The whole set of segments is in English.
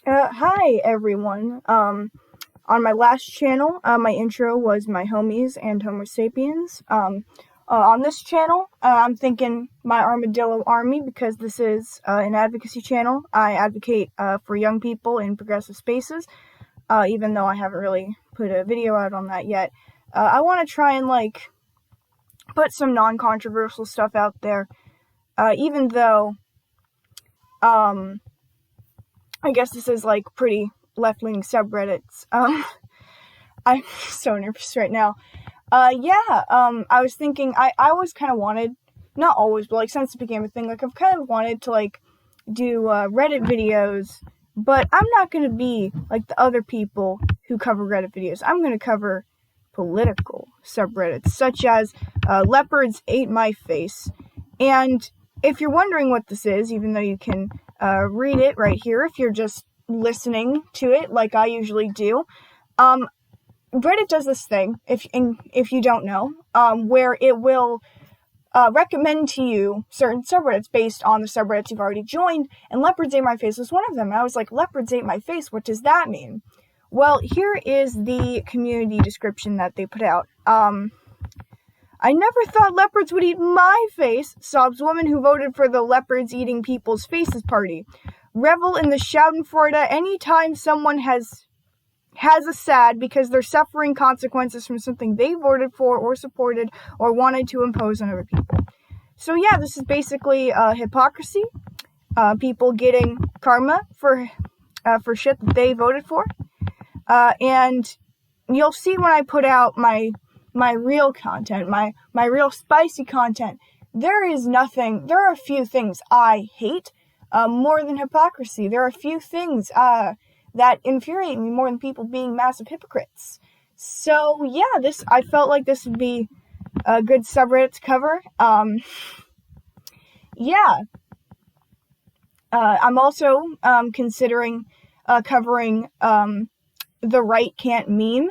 Hi everyone. On my last channel, my intro was my homies and Homo sapiens. On this channel, I'm thinking my armadillo army because this is an advocacy channel. I advocate for young people in progressive spaces, even though I haven't really put a video out on that yet. I want to try and put some non-controversial stuff out there, even though I guess this is pretty left-wing subreddits. I'm so nervous right now. I was thinking, I always kind of wanted, not always, but since it became a thing, I've kind of wanted to do Reddit videos, but I'm not going to be like the other people who cover Reddit videos. I'm going to cover political subreddits, such as LeopardsAteMyFace. And if you're wondering what this is, even though you can read it right here if you're just listening to it like I usually do, Reddit does this thing, if you don't know, where it will recommend to you certain subreddits based on the subreddits you've already joined, and Leopards Ate My Face was one of them. And I was like, Leopards Ate My Face, what does that mean? Well, here is the community description that they put out. I never thought leopards would eat my face, sobs woman who voted for the leopards eating people's faces party. Revel in the schadenfreude anytime someone has a sad because they're suffering consequences from something they voted for or supported or wanted to impose on other people. So yeah, this is basically hypocrisy. People getting karma for shit that they voted for. And you'll see when I put out my real content, my real spicy content, there are a few things I hate more than hypocrisy. There are a few things that infuriate me more than people being massive hypocrites. So yeah, I felt like this would be a good subreddit to cover. I'm also considering covering The Right Can't Meme,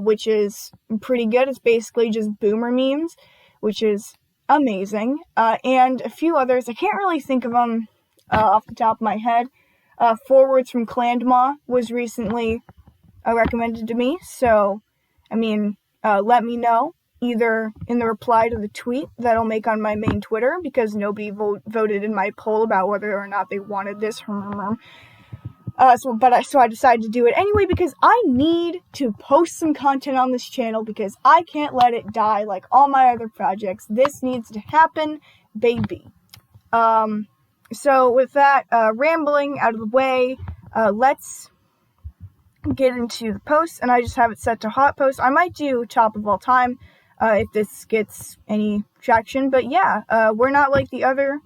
which is pretty good. It's basically just boomer memes, which is amazing. And a few others. I can't really think of them off the top of my head. Forwards from Clandma was recently recommended to me. So, let me know either in the reply to the tweet that I'll make on my main Twitter, because nobody voted in my poll about whether or not they wanted this. So I decided to do it anyway because I need to post some content on this channel because I can't let it die like all my other projects. This needs to happen, baby. So with that rambling out of the way, let's get into the post, and I just have it set to hot post. I might do top of all time if this gets any traction, but yeah, we're not like the other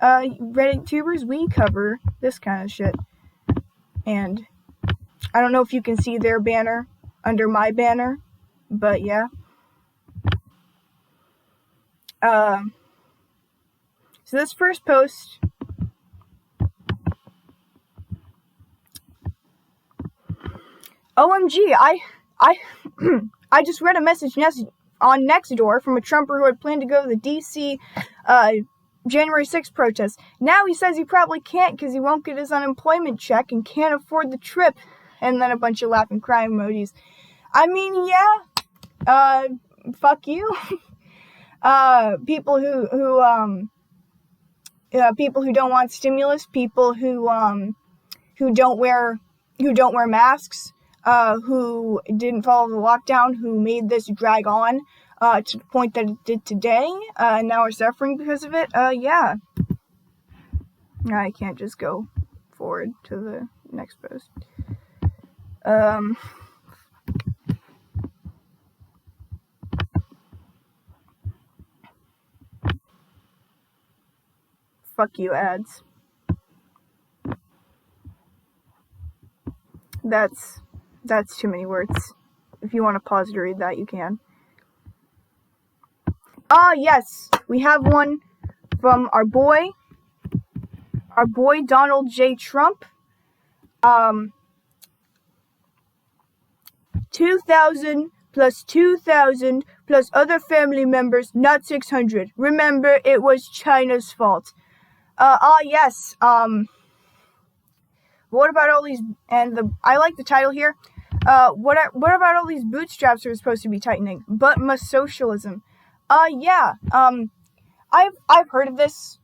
Reddit tubers. We cover this kind of shit. And I don't know if you can see their banner under my banner, but yeah. So this first post, OMG, I just read a message on Nextdoor from a Trumper who had planned to go to the DC January 6th protest. Now he says he probably can't because he won't get his unemployment check and can't afford the trip. And then a bunch of laughing cry emojis. Fuck you. People who don't want stimulus, people who don't wear masks, who didn't follow the lockdown, who made this drag on to the point that it did today, and now are suffering because of it. Yeah. I can't just go forward to the next post. Fuck you, ads. That's too many words. If you want to pause to read that, you can. Yes, we have one from our boy Donald J. Trump. 2,000 plus 2,000 plus other family members, not 600. Remember, it was China's fault. Yes, But what about all these, I like the title here, what about all these bootstraps that are supposed to be tightening? But must socialism? Yeah, I've heard of this,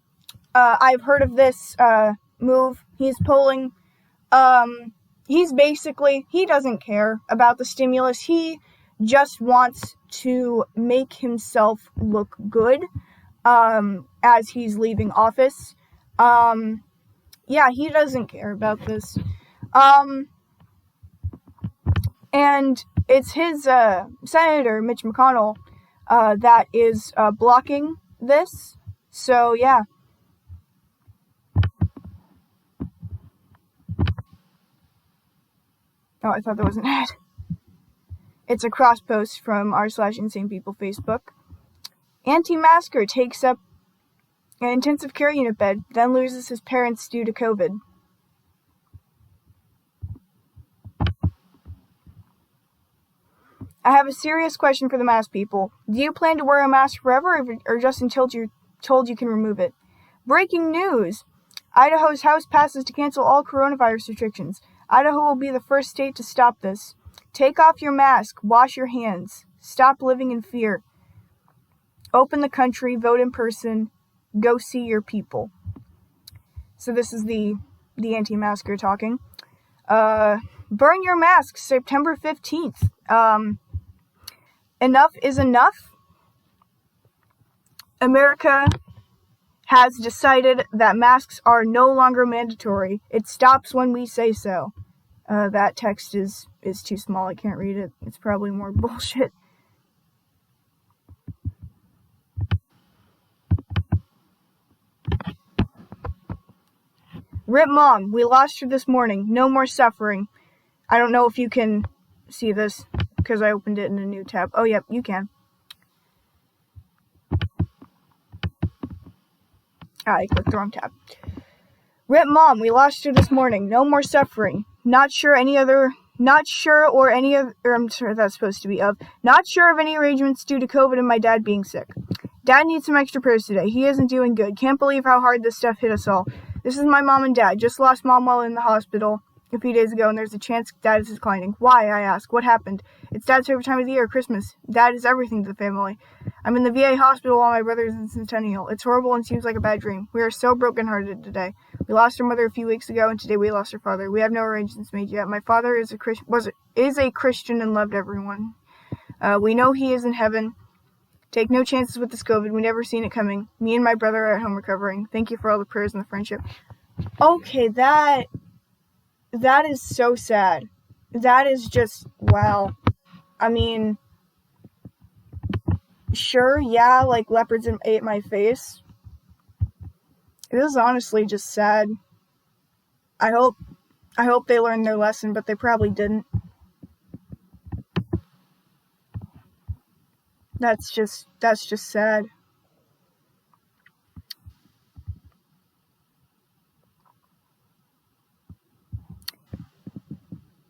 move he's pulling. He doesn't care about the stimulus. He just wants to make himself look good, as he's leaving office. Yeah, he doesn't care about this. And it's his, Senator Mitch McConnell, that is, blocking this. So, yeah. Oh, I thought that was an ad. It's a cross post from r/InsanePeople Facebook. Anti-masker takes up an intensive care unit bed, then loses his parents due to COVID. I have a serious question for the mask people. Do you plan to wear a mask forever, or just until you're told you can remove it? Breaking news! Idaho's House passes to cancel all coronavirus restrictions. Idaho will be the first state to stop this. Take off your mask. Wash your hands. Stop living in fear. Open the country. Vote in person. Go see your people. So this is the anti-masker talking. Burn your masks, September 15th. Enough is enough. America has decided that masks are no longer mandatory. It stops when we say so. That text is too small. I can't read it. It's probably more bullshit. Rip Mom, we lost her this morning. No more suffering. I don't know if you can see this because I opened it in a new tab. Oh, yep, you can. I clicked the wrong tab. Rip Mom, we lost her this morning. No more suffering. Not sure of any arrangements due to COVID and my dad being sick. Dad needs some extra prayers today. He isn't doing good. Can't believe how hard this stuff hit us all. This is my mom and dad. Just lost Mom while in the hospital a few days ago, and there's a chance Dad is declining. Why, I ask. What happened? It's Dad's favorite time of the year, Christmas. Dad is everything to the family. I'm in the VA hospital while my brother is in Centennial. It's horrible and seems like a bad dream. We are so brokenhearted today. We lost our mother a few weeks ago, and today we lost our father. We have no arrangements made yet. My father is a Christian and loved everyone. We know he is in heaven. Take no chances with this COVID. We never seen it coming. Me and my brother are at home recovering. Thank you for all the prayers and the friendship. Okay, that is so sad. That is just, wow. I mean, sure, yeah, like leopards ate my face. It is honestly just sad. I hope they learned their lesson, but they probably didn't. That's just sad.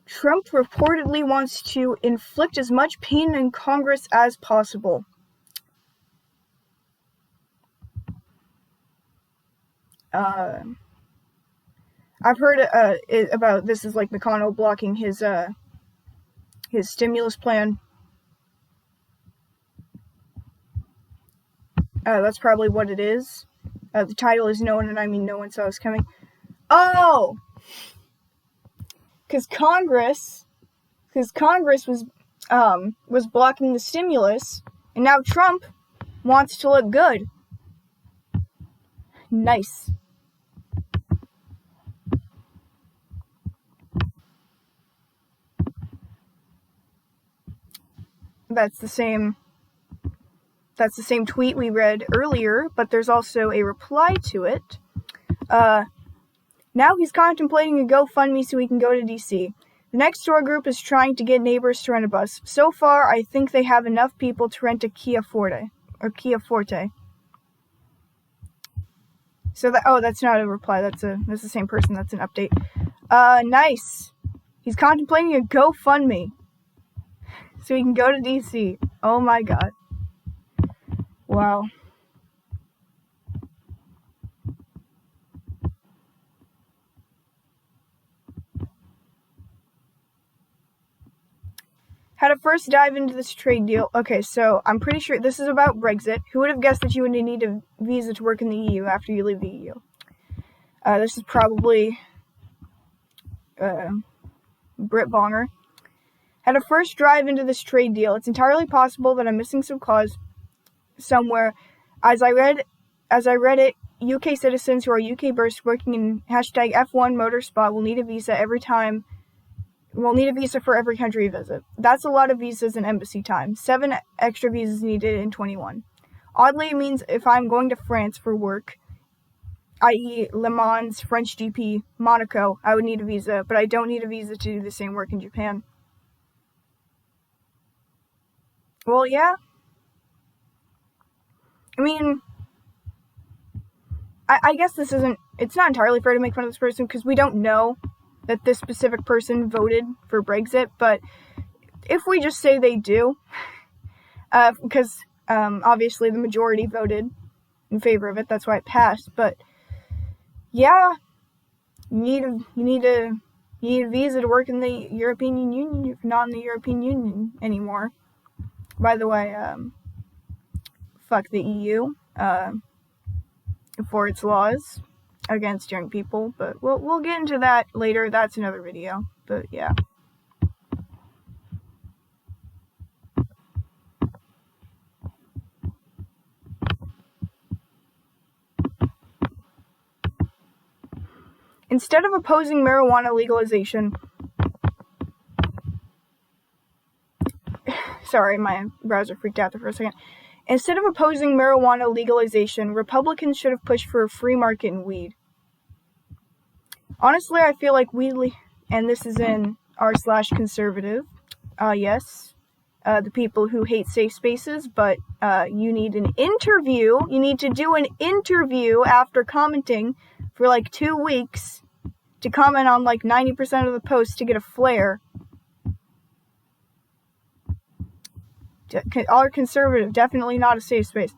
Trump reportedly wants to inflict as much pain in Congress as possible. I've heard about this is like McConnell blocking his stimulus plan. That's probably what it is. The title is No One, and I mean no one saw us coming. Oh! Because Congress was blocking the stimulus, and now Trump wants to look good. Nice. That's the same tweet we read earlier, but there's also a reply to it. Now he's contemplating a GoFundMe so he can go to DC. The next door group is trying to get neighbors to rent a bus. So far, I think they have enough people to rent a Kia Forte. So that's not a reply. That's the same person. That's an update. Nice. He's contemplating a GoFundMe so he can go to DC. Oh my god. Wow. How to first dive into this trade deal. Okay, so I'm pretty sure this is about Brexit. Who would have guessed that you would need a visa to work in the EU after you leave the EU? This is probably Brit Bonger. How to first dive into this trade deal. It's entirely possible that I'm missing some clause somewhere. As I read it, UK citizens who are UK based working in hashtag F1 Motorspot will need a visa for every country you visit. That's a lot of visas and embassy time. 7 extra visas needed in 21. Oddly, it means if I'm going to France for work, i.e. Le Mans, French GP, Monaco, I would need a visa, but I don't need a visa to do the same work in Japan. Well, yeah. I mean, I guess it's not entirely fair to make fun of this person because we don't know that this specific person voted for Brexit, but if we just say they do, because obviously the majority voted in favor of it, that's why it passed, but yeah, you need a visa to work in the European Union if you're not in the European Union anymore. By the way, fuck the EU for its laws against young people, but we'll get into that later. That's another video, but yeah. Instead of opposing marijuana legalization, sorry, my browser freaked out there for a second. Instead of opposing marijuana legalization, Republicans should have pushed for a free market in weed. Honestly, I feel like and this is in r/conservative, yes, the people who hate safe spaces, but you need an interview. You need to do an interview after commenting for like 2 weeks to comment on like 90% of the posts to get a flare. All conservative, definitely not a safe space.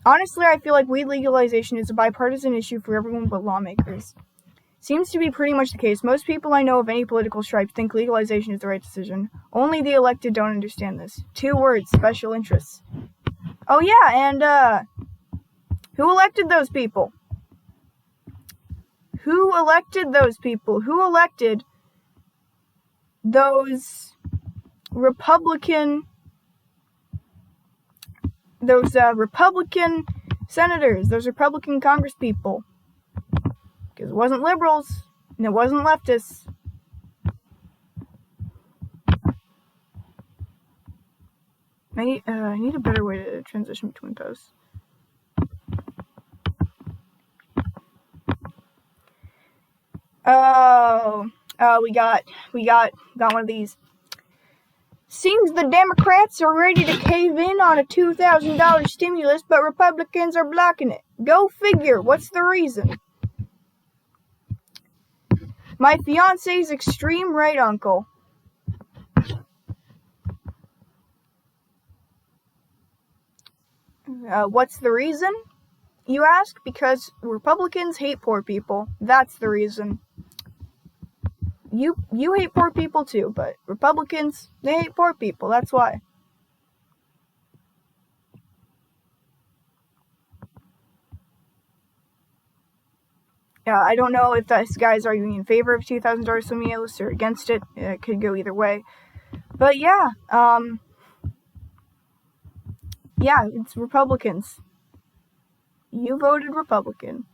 Honestly, I feel like weed legalization is a bipartisan issue for everyone but lawmakers. Seems to be pretty much the case. Most people I know of any political stripe think legalization is the right decision. Only the elected don't understand this. 2 words, special interests. Oh yeah, and who elected those people? Who elected those people? Who elected those Republican senators, those Republican congresspeople? Because it wasn't liberals, and it wasn't leftists. I need a better way to transition between posts. We got one of these. Seems the Democrats are ready to cave in on a $2,000 stimulus, but Republicans are blocking it. Go figure. What's the reason? My fiance's extreme right uncle. What's the reason, you ask? Because Republicans hate poor people. That's the reason. You hate poor people too, but Republicans, they hate poor people. That's why. Yeah, I don't know if this guy's arguing in favor of $2,000 stimulus or against it. It could go either way. But yeah, yeah, it's Republicans. You voted Republican.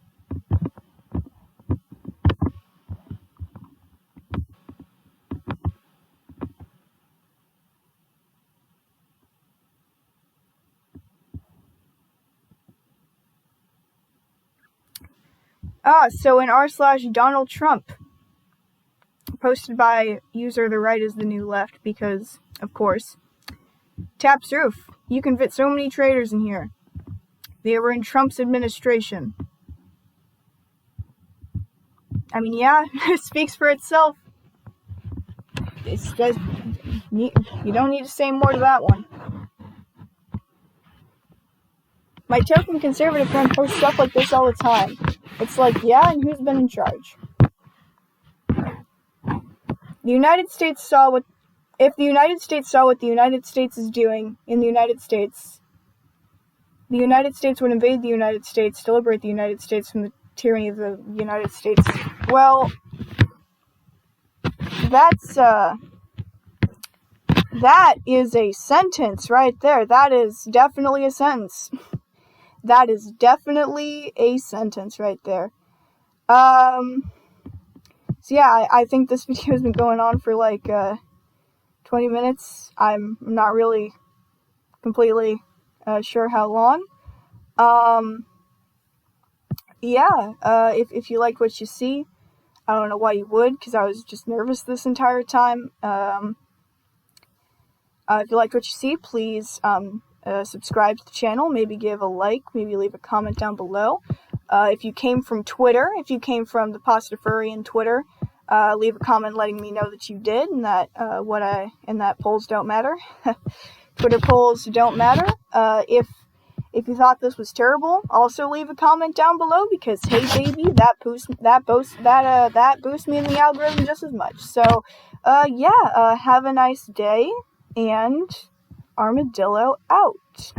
So in r/Donald Trump, posted by user the right is the new left, because, of course, Taps Roof. You can fit so many traders in here. They were in Trump's administration. I mean, yeah, it speaks for itself. It's just, you don't need to say more to that one. My token conservative friend posts stuff like this all the time. It's like, yeah, and who's been in charge? The United States saw what if the United States saw what the United States is doing in the United States would invade the United States to liberate the United States from the tyranny of the United States. Well, that is a sentence right there. That is definitely a sentence. That is definitely a sentence right there. So yeah, I think this video has been going on for like 20 minutes. I'm not really completely sure how long. If you liked what you see, I don't know why you would, because I was just nervous this entire time. If you liked what you see, please subscribe to the channel, maybe give a like, maybe leave a comment down below. If you came from Twitter, if you came from the Pastafarian Twitter, leave a comment letting me know that you did, and that that polls don't matter. Twitter polls don't matter. If you thought this was terrible, also leave a comment down below, because hey baby, that boosts me in the algorithm just as much. So have a nice day, and Armadillo out.